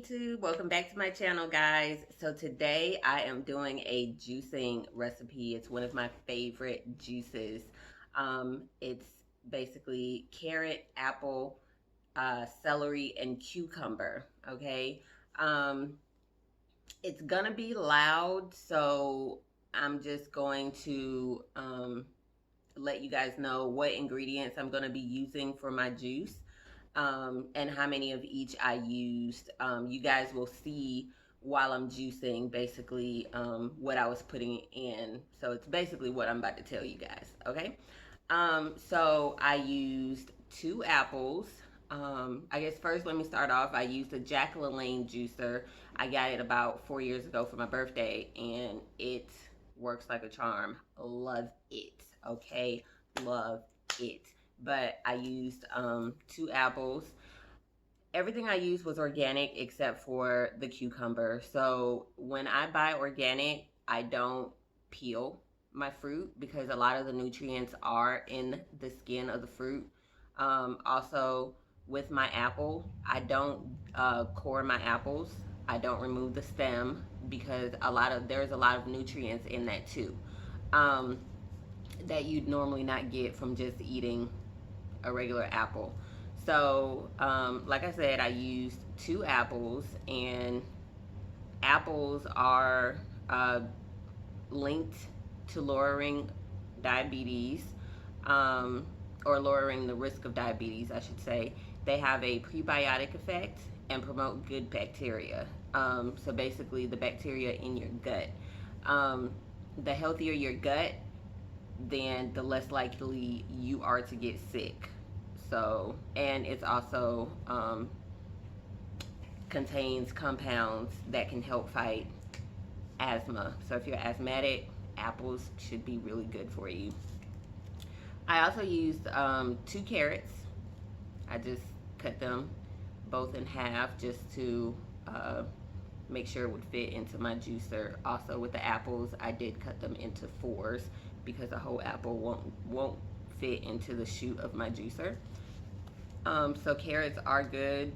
YouTube, welcome back to my channel, guys. So today I am doing a juicing recipe. It's one of my favorite juices. It's basically carrot, apple, celery, and cucumber. Okay. It's gonna be loud, so I'm just going to let you guys know what ingredients I'm gonna be using for my juice. And how many of each I used. You guys will see while I'm juicing basically what I was putting in. So it's basically what I'm about to tell you guys, okay? So I used 2 apples. I guess first let me start off. I used a Jack Lalanne juicer. I got it about 4 years ago for my birthday, and it works like a charm. Love it, okay? Love it. But I used 2 apples. Everything I used was organic except for the cucumber. So when I buy organic, I don't peel my fruit because a lot of the nutrients are in the skin of the fruit. Also, with my apple, I don't core my apples. I don't remove the stem because there's a lot of nutrients in that too, that you'd normally not get from just eating a regular apple. So like I said, I used 2 apples, and apples are linked to lowering diabetes, or lowering the risk of diabetes, I should say. They have a prebiotic effect and promote good bacteria. So basically the bacteria in your gut. The healthier your gut, then the less likely you are to get sick. So, and it's also contains compounds that can help fight asthma. So if you're asthmatic, apples should be really good for you. I also used 2 carrots. I just cut them both in half just to make sure it would fit into my juicer. Also with the apples, I did cut them into 4s because a whole apple won't fit into the chute of my juicer. So carrots are good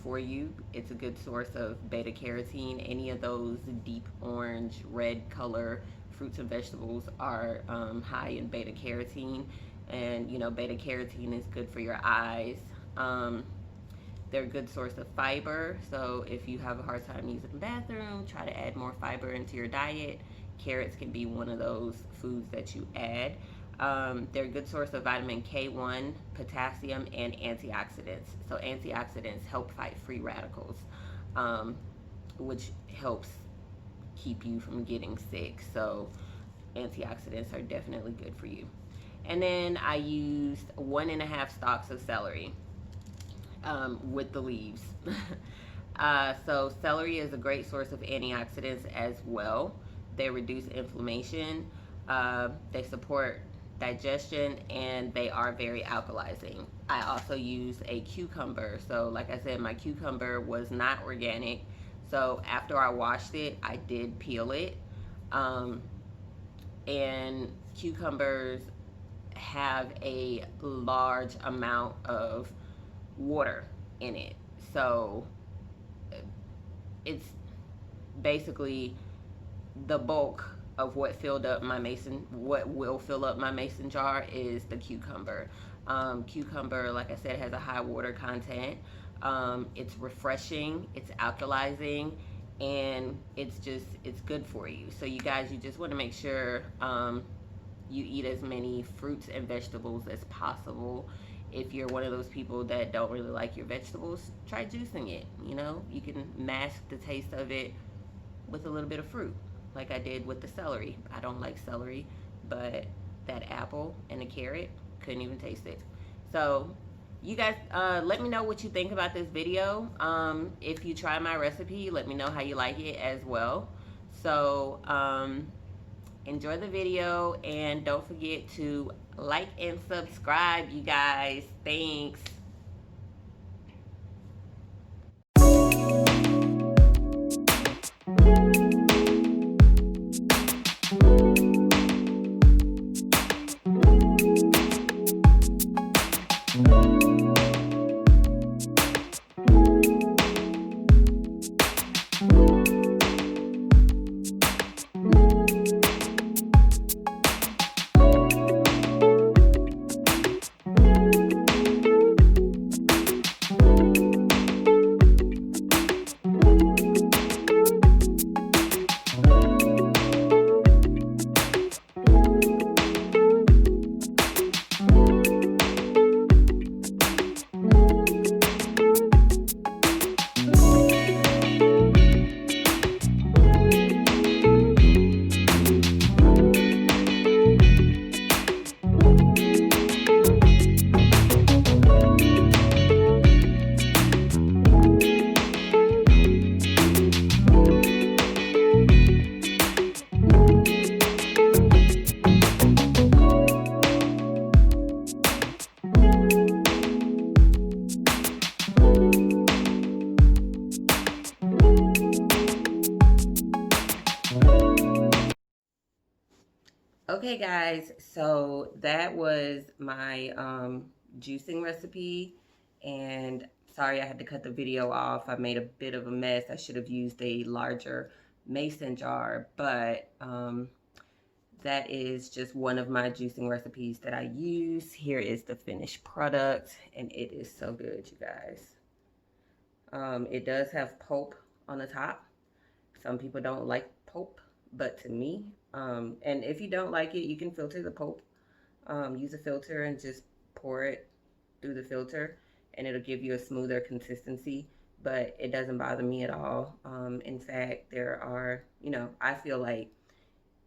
for you. It's a good source of beta carotene. Any of those deep orange, red color fruits and vegetables are high in beta carotene, and you know beta carotene is good for your eyes. They're a good source of fiber, so if you have a hard time using the bathroom, try to add more fiber into your diet. Carrots can be one of those foods that you add. They're a good source of vitamin K1, potassium, and antioxidants. So antioxidants help fight free radicals, which helps keep you from getting sick. So antioxidants are definitely good for you. And then I used 1.5 stalks of celery with the leaves. So celery is a great source of antioxidants as well. They reduce inflammation, they support digestion, and they are very alkalizing. I also used a cucumber. So like I said, my cucumber was not organic, so after I washed it, I did peel it. And cucumbers have a large amount of water in it, so it's basically the bulk of what will fill up my mason jar is the cucumber. Cucumber, like I said, has a high water content. It's refreshing, it's alkalizing, and it's good for you. So you guys, you just want to make sure you eat as many fruits and vegetables as possible. If you're one of those people that don't really like your vegetables, try juicing it. You know, you can mask the taste of it with a little bit of fruit, like I did with the celery. I don't like celery, but that apple and the carrot, couldn't even taste it. So you guys, let me know what you think about this video. If you try my recipe, let me know how you like it as well. So enjoy the video, and don't forget to like and subscribe, you guys. Thanks. Okay guys, so that was my juicing recipe, and sorry I had to cut the video off. I made a bit of a mess. I should have used a larger mason jar, but that is just one of my juicing recipes that I use. Here is the finished product, and it is so good, you guys. It does have pulp on the top. Some people don't like pulp, but to me, and if you don't like it, you can filter the pulp. Use a filter and just pour it through the filter, and it'll give you a smoother consistency, but it doesn't bother me at all. In fact, there are, I feel like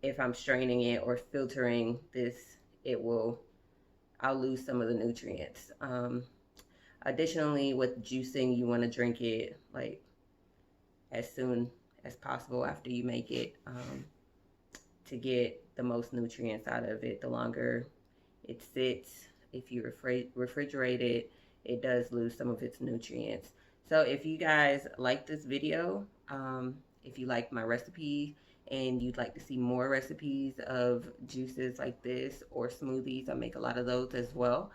if I'm straining it or filtering this, I'll lose some of the nutrients. Additionally, with juicing, you want to drink it like as soon as possible after you make it, to get the most nutrients out of it. The longer it sits, if you refrigerate it, it does lose some of its nutrients. So if you guys like this video, if you like my recipe and you'd like to see more recipes of juices like this or smoothies, I make a lot of those as well,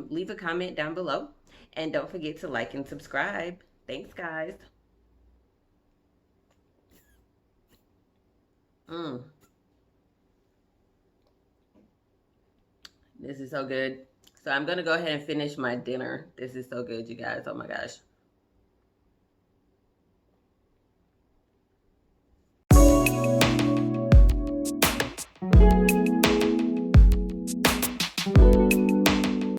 leave a comment down below, and don't forget to like and subscribe. Thanks guys. This is so good. So I'm gonna go ahead and finish my dinner. This is so good, you guys. Oh my gosh.